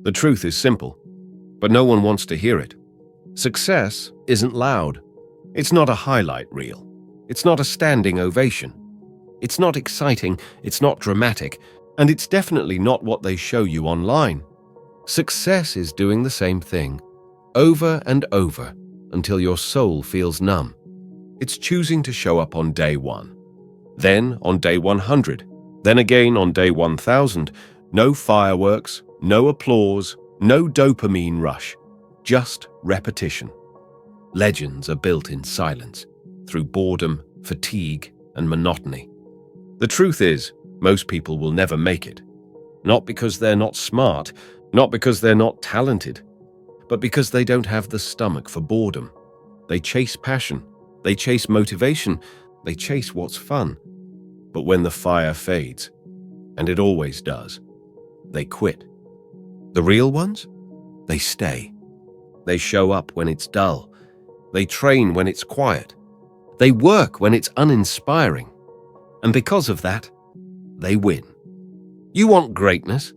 The truth is simple, but no one wants to hear it. Success isn't loud. It's not a highlight reel. It's not a standing ovation. It's not exciting, it's not dramatic, and it's definitely not what they show you online. Success is doing the same thing, over and over, until your soul feels numb. It's choosing to show up on day 1, then on day 100, then again on day 1000. No fireworks, no applause, no dopamine rush, just repetition. Legends are built in silence, through boredom, fatigue, and monotony. The truth is, most people will never make it. Not because they're not smart, not because they're not talented, but because they don't have the stomach for boredom. They chase passion, they chase motivation, they chase what's fun. But when the fire fades, and it always does, they quit. The real ones? They stay. They show up when it's dull. They train when it's quiet. They work when it's uninspiring. And because of that, they win. You want greatness?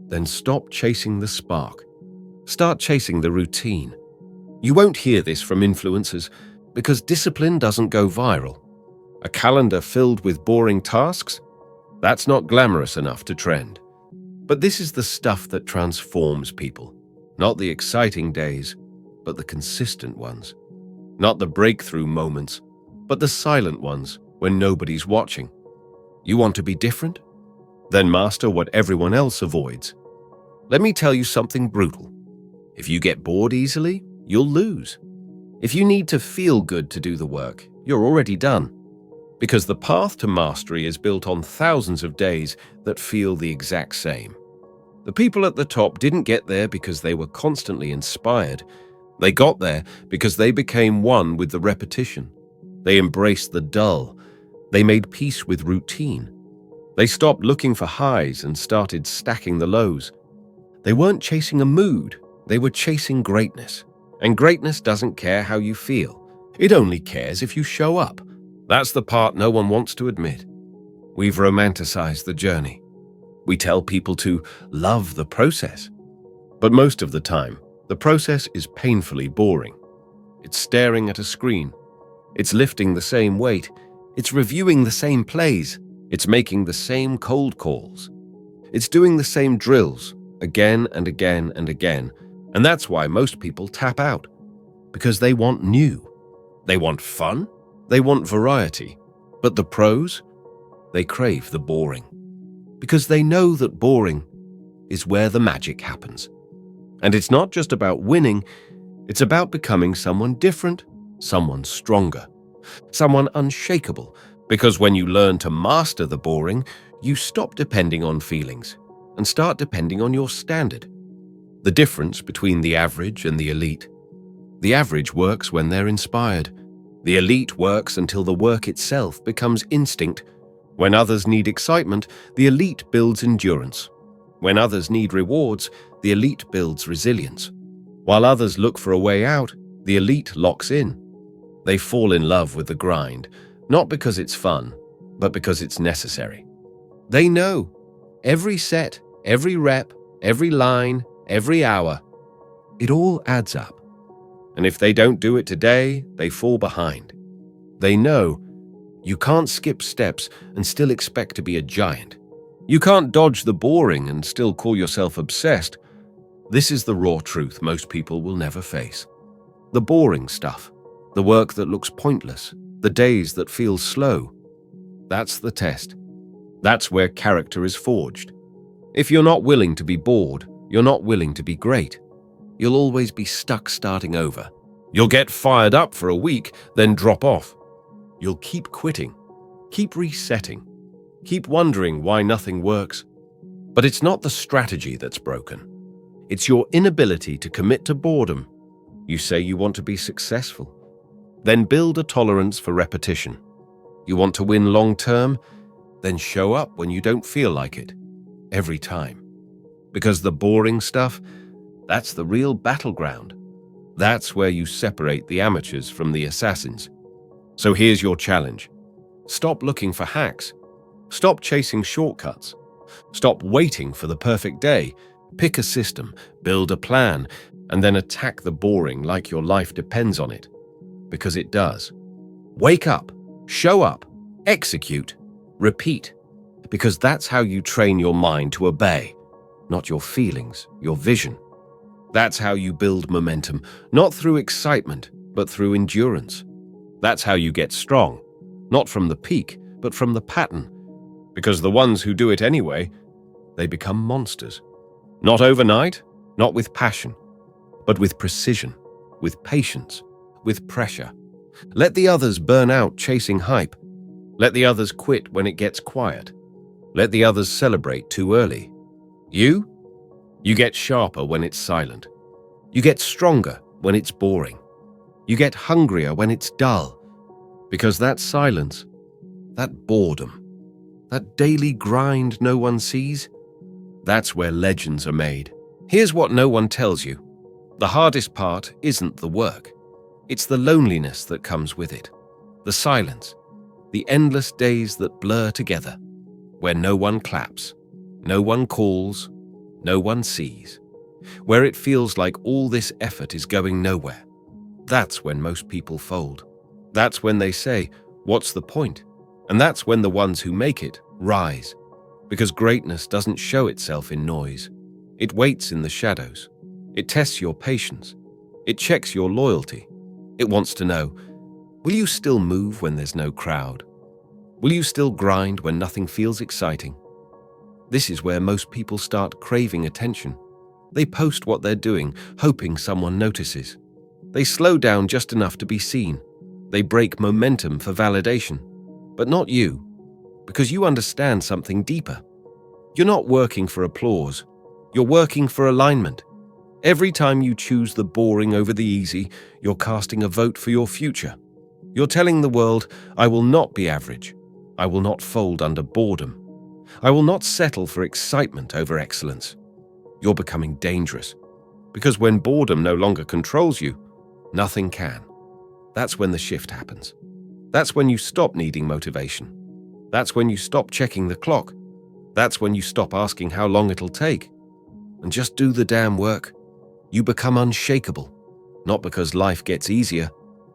Then stop chasing the spark. Start chasing the routine. You won't hear this from influencers because discipline doesn't go viral. A calendar filled with boring tasks? That's not glamorous enough to trend. But this is the stuff that transforms people. Not the exciting days, but the consistent ones. Not the breakthrough moments, but the silent ones when nobody's watching. You want to be different? Then master what everyone else avoids. Let me tell you something brutal. If you get bored easily, you'll lose. If you need to feel good to do the work, you're already done. Because the path to mastery is built on thousands of days that feel the exact same. The people at the top didn't get there because they were constantly inspired. They got there because they became one with the repetition. They embraced the dull. They made peace with routine. They stopped looking for highs and started stacking the lows. They weren't chasing a mood, they were chasing greatness. And greatness doesn't care how you feel. It only cares if you show up. That's the part no one wants to admit. We've romanticized the journey. We tell people to love the process. But most of the time, the process is painfully boring. It's staring at a screen. It's lifting the same weight. It's reviewing the same plays. It's making the same cold calls. It's doing the same drills again and again and again. And that's why most people tap out. Because they want new. They want fun. They want variety. But the pros? They crave the boring. Because they know that boring is where the magic happens. And it's not just about winning, it's about becoming someone different, someone stronger, someone unshakable. Because when you learn to master the boring, you stop depending on feelings and start depending on your standard. The difference between the average and the elite. The average works when they're inspired. The elite works until the work itself becomes instinct. When others need excitement, the elite builds endurance. When others need rewards, the elite builds resilience. While others look for a way out, the elite locks in. They fall in love with the grind, not because it's fun, but because it's necessary. They know every set, every rep, every line, every hour, it all adds up. And if they don't do it today, they fall behind. They know you can't skip steps and still expect to be a giant. You can't dodge the boring and still call yourself obsessed. This is the raw truth most people will never face. The boring stuff, the work that looks pointless, the days that feel slow. That's the test. That's where character is forged. If you're not willing to be bored, you're not willing to be great. You'll always be stuck starting over. You'll get fired up for a week, then drop off. You'll keep quitting, keep resetting, keep wondering why nothing works. But it's not the strategy that's broken. It's your inability to commit to boredom. You say you want to be successful. Then build a tolerance for repetition. You want to win long term? Then show up when you don't feel like it. Every time. Because the boring stuff, that's the real battleground. That's where you separate the amateurs from the assassins. So here's your challenge. Stop looking for hacks. Stop chasing shortcuts. Stop waiting for the perfect day Pick a system, build a plan, and then attack the boring like your life depends on it. Because it does. Wake up, show up, execute, repeat. Because that's how you train your mind to obey, not your feelings, your vision. That's how you build momentum, not through excitement, but through endurance. That's how you get strong, not from the peak, but from the pattern. Because the ones who do it anyway, they become monsters. Not overnight, not with passion, but with precision, with patience, with pressure. Let the others burn out chasing hype. Let the others quit when it gets quiet. Let the others celebrate too early. You get sharper when it's silent. You get stronger when it's boring. You get hungrier when it's dull. Because that silence, that boredom, that daily grind no one sees, that's where legends are made. Here's what no one tells you. The hardest part isn't the work. It's the loneliness that comes with it. The silence. The endless days that blur together. Where no one claps. No one calls. No one sees. Where it feels like all this effort is going nowhere. That's when most people fold. That's when they say, "What's the point?" And that's when the ones who make it rise. Because greatness doesn't show itself in noise. It waits in the shadows. It tests your patience. It checks your loyalty. It wants to know, will you still move when there's no crowd? Will you still grind when nothing feels exciting? This is where most people start craving attention. They post what they're doing, hoping someone notices. They slow down just enough to be seen. They break momentum for validation. But not you. Because you understand something deeper. You're not working for applause. You're working for alignment. Every time you choose the boring over the easy, you're casting a vote for your future. You're telling the world, I will not be average. I will not fold under boredom. I will not settle for excitement over excellence. You're becoming dangerous. Because when boredom no longer controls you, nothing can. That's when the shift happens. That's when you stop needing motivation. That's when you stop checking the clock. That's when you stop asking how long it'll take. And just do the damn work. You become unshakable. Not because life gets easier,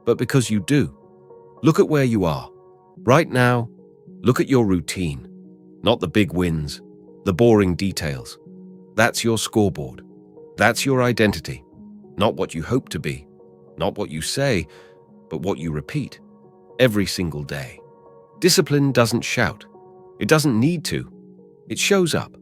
but because you do. Look at where you are. Right now, look at your routine. Not the big wins, the boring details. That's your scoreboard. That's your identity. Not what you hope to be. Not what you say, but what you repeat. Every single day. Discipline doesn't shout. It doesn't need to. It shows up.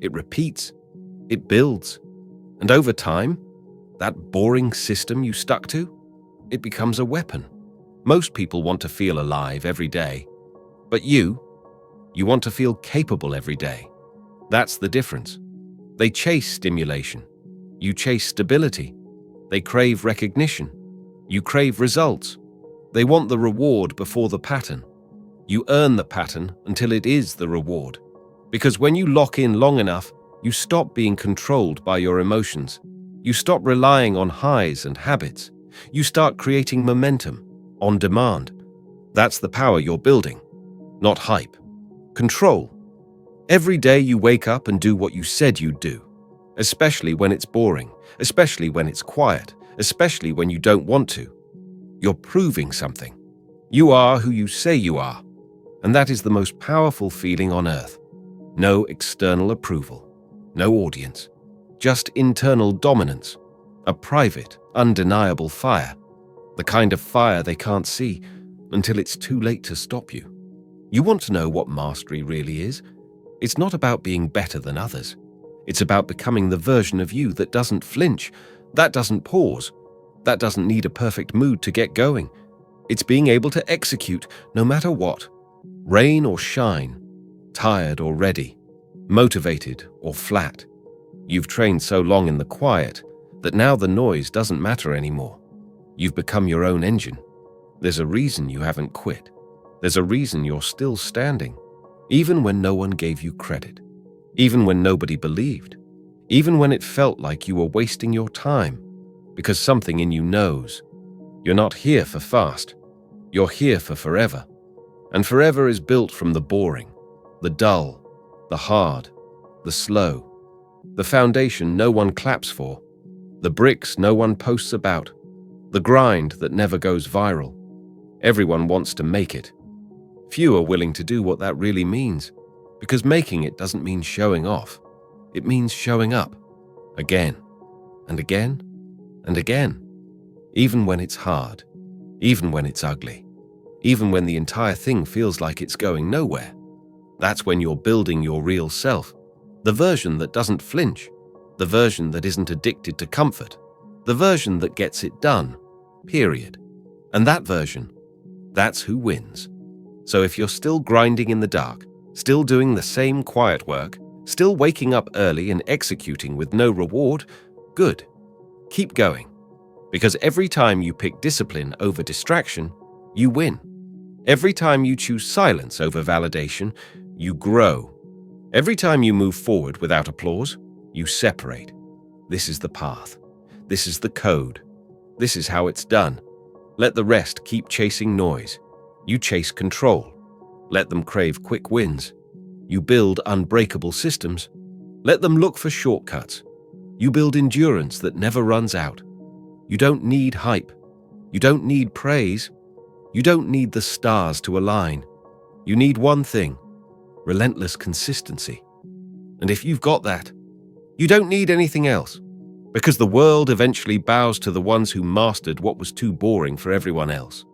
It repeats. It builds. And over time, that boring system you stuck to, it becomes a weapon. Most people want to feel alive every day. But you want to feel capable every day. That's the difference. They chase stimulation. You chase stability. They crave recognition. You crave results. They want the reward before the pattern. You earn the pattern until it is the reward. Because when you lock in long enough, you stop being controlled by your emotions. You stop relying on highs and habits. You start creating momentum, on demand. That's the power you're building, not hype. Control. Every day you wake up and do what you said you'd do, especially when it's boring, especially when it's quiet, especially when you don't want to. You're proving something. You are who you say you are, and that is the most powerful feeling on earth. No external approval, no audience, just internal dominance, a private, undeniable fire, the kind of fire they can't see until it's too late to stop you. You want to know what mastery really is? It's not about being better than others. It's about becoming the version of you that doesn't flinch, that doesn't pause, that doesn't need a perfect mood to get going. It's being able to execute no matter what, rain or shine, tired or ready, motivated or flat. You've trained so long in the quiet that now the noise doesn't matter anymore. You've become your own engine. There's a reason you haven't quit. There's a reason you're still standing, even when no one gave you credit, even when nobody believed, even when it felt like you were wasting your time, because something in you knows you're not here for fast, you're here for forever. And forever is built from the boring, the dull, the hard, the slow. The foundation no one claps for. The bricks no one posts about. The grind that never goes viral. Everyone wants to make it. Few are willing to do what that really means, because making it doesn't mean showing off. It means showing up. Again, and again, and again. Even when it's hard. Even when it's ugly. Even when the entire thing feels like it's going nowhere. That's when you're building your real self. The version that doesn't flinch. The version that isn't addicted to comfort. The version that gets it done. Period. And that version, that's who wins. So if you're still grinding in the dark, still doing the same quiet work, still waking up early and executing with no reward, good. Keep going. Because every time you pick discipline over distraction, you win. Every time you choose silence over validation, you grow. Every time you move forward without applause, you separate. This is the path. This is the code. This is how it's done. Let the rest keep chasing noise. You chase control. Let them crave quick wins. You build unbreakable systems. Let them look for shortcuts. You build endurance that never runs out. You don't need hype. You don't need praise. You don't need the stars to align. You need one thing: relentless consistency. And if you've got that, you don't need anything else, because the world eventually bows to the ones who mastered what was too boring for everyone else.